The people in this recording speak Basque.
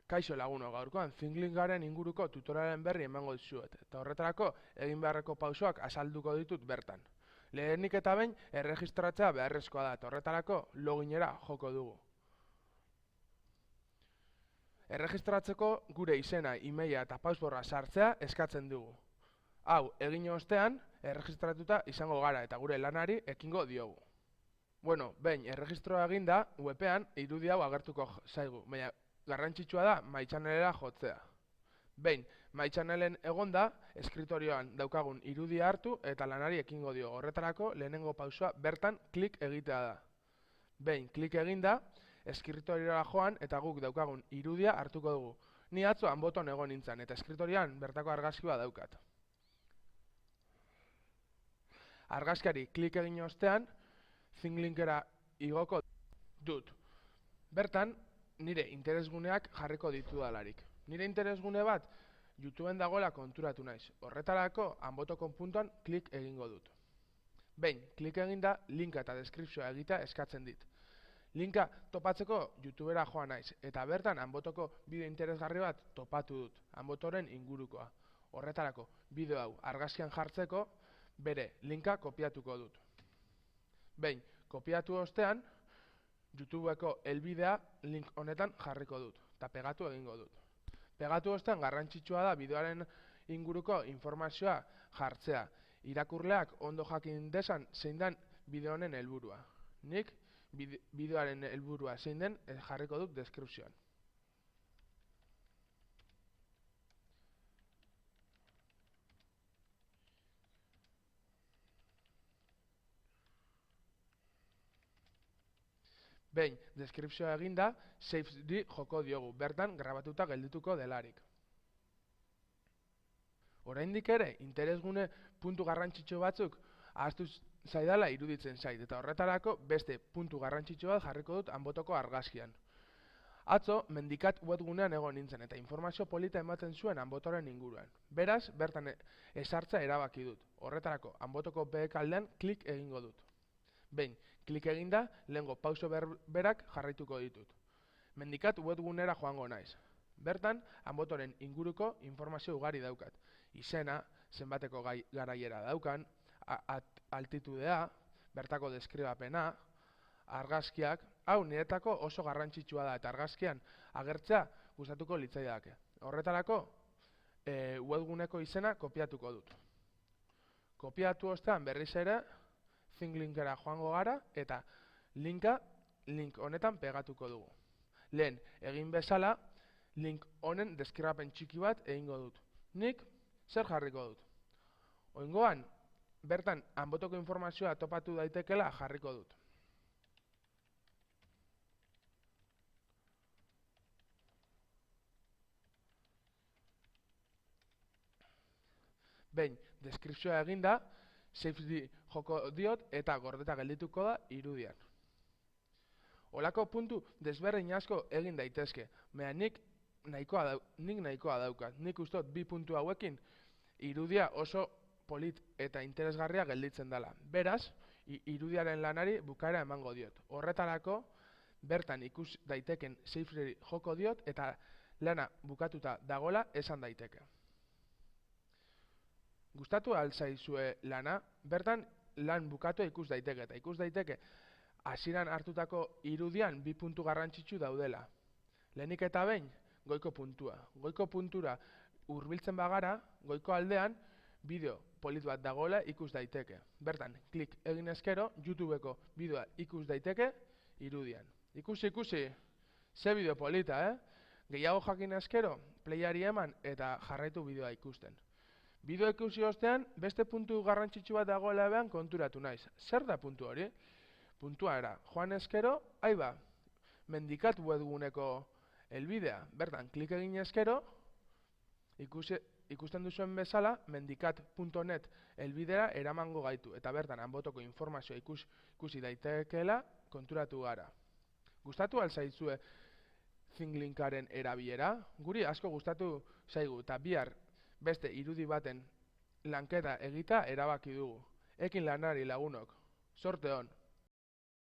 Kaixo laguno, gaurkoan Thinglingaren inguruko tutorialen berri emango dizuet, eta horretarako egin beharreko pausoak azalduko ditut bertan. Lehenik eta behin erregistratzea beharrezkoa da, eta horretarako loginera joko dugu. Erregistratzeko gure izena, emaila eta passworda sartzea eskatzen dugu. Hau, egin ostean, erregistratuta izango gara eta gure lanari ekingo diogu. Bueno, behin, erregistroa eginda, webean irudi hau agertuko zaigu, baina garrantzitsua da My Channelera jotzea. Behin, My Channelen egonda, eskriptorioan daukagun irudia hartu eta lanari ekingo dio. Horretarako lehenengo pausoa bertan klik egitea da. Behin, klik eginda, eskriptoriora joan eta guk daukagun irudia hartuko dugu. Ni atzo hanboton egon nintzen eta eskriptorian bertako argazkia daukat. Argazkiari klik egin ostean, Thinglingera igoko dut. Bertan, nire interesguneak jarriko ditudalarik. Nire interesgune bat, YouTubeen dagoela konturatu naiz. Horretarako, hanbotoko puntuan klik egingo dut. Behin, klik eginda, linka eta deskripzioa egitea eskatzen dit. Linka topatzeko YouTubera joan naiz, eta bertan hanbotoko bideo interesgarri bat topatu dut, hanbotoren ingurukoa. Horretarako, bideo hau argazkian jartzeko, bere linka kopiatuko dut. Behin, kopiatu ostean, YouTubeko helbidea link honetan jarriko dut, eta pegatu egingo dut. Pegatu ostean garrantzitsua da bideoaren inguruko informazioa jartzea. Irakurleak ondo jakin dezan zein den bideo honen helburua. Nik bideoaren helburua zein den jarriko dut deskripzioan. Behin, deskripzioa eginda, save joko diogu, bertan grabatuta geldituko delarik. Oraindik ere, interesgune puntu garrantzitsu batzuk ahaztu zaidala iruditzen zait, eta horretarako beste puntu garrantzitsu bat jarriko dut hanbotoko argazkian. Atzo, mendikat webgunean egon nintzen, eta informazio polita ematen zuen hanbotoren inguruan. Beraz, bertan ezartza erabaki dut. Horretarako, hanbotoko behekaldean klik egingo dut. Behin, klik eginda, lehengo pauso berak jarraituko ditut. Mendikat webgunera joango naiz. Bertan, hanbotoren inguruko informazio ugari daukat. Izena, zenbateko garaiera daukan, altitudea, bertako deskribapena, argazkiak, hau niretako oso garrantzitsua da eta argazkian agertzea gustatuko litzaidake. Horretarako, webguneko izena kopiatuko dut. Kopiatu ostean berriz ere, Thinglingera joango gara eta link honetan pegatuko dugu. Lehen, egin bezala, link honen deskribapen txiki bat egingo dut. Nik zer jarriko dut? Oraingoan, bertan hanbotoko informazioa topatu daitekela jarriko dut. Behin, deskripzioa eginda, save joko diot eta gordeta geldituko da irudian. Olako puntu desberdin asko egin daitezke, baina nik nahikoa daukat. Nik ustot bi puntu hauekin irudia oso polit eta interesgarria gelditzen dela. Beraz, irudiaren lanari bukaera emango diot. Horretarako, bertan ikus daiteken save joko diot eta lana bukatuta dagola esan daiteke. Gustatu al zaizue lana, bertan lan bukatu ikus daiteke, eta ikus daiteke hasieran hartutako irudian bi puntu garrantzitsu daudela. Lehenik eta behin, goiko puntua. Goiko puntura hurbiltzen bagara, goiko aldean, bideo polit bat dagoela ikus daiteke. Bertan, klik egin ezkero, YouTubeko bideoa ikus daiteke irudian. Ikusi, ze bideo polita, Gehiago jakin ezkero, playari eman eta jarraitu bideoa ikusten. Bideo ikusi ostean, beste puntu garrantzitsu bat dagoela behan konturatu naiz. Zer da puntu hori? Puntua era, joan ezkero, aiba, mendikat webguneko helbidea. Bertan, klik egin ezkero, ikusten duzuen bezala, mendikat.net helbidera eramango gaitu. Eta bertan, hanbotoko informazioa ikusi daitekeela konturatu gara. Gustatu al zaizue Thinglingaren erabilera? Guri asko gustatu zaigu, eta bihar beste irudi baten lanketa egita erabaki dugu. Ekin lanari lagunok. Sorte on!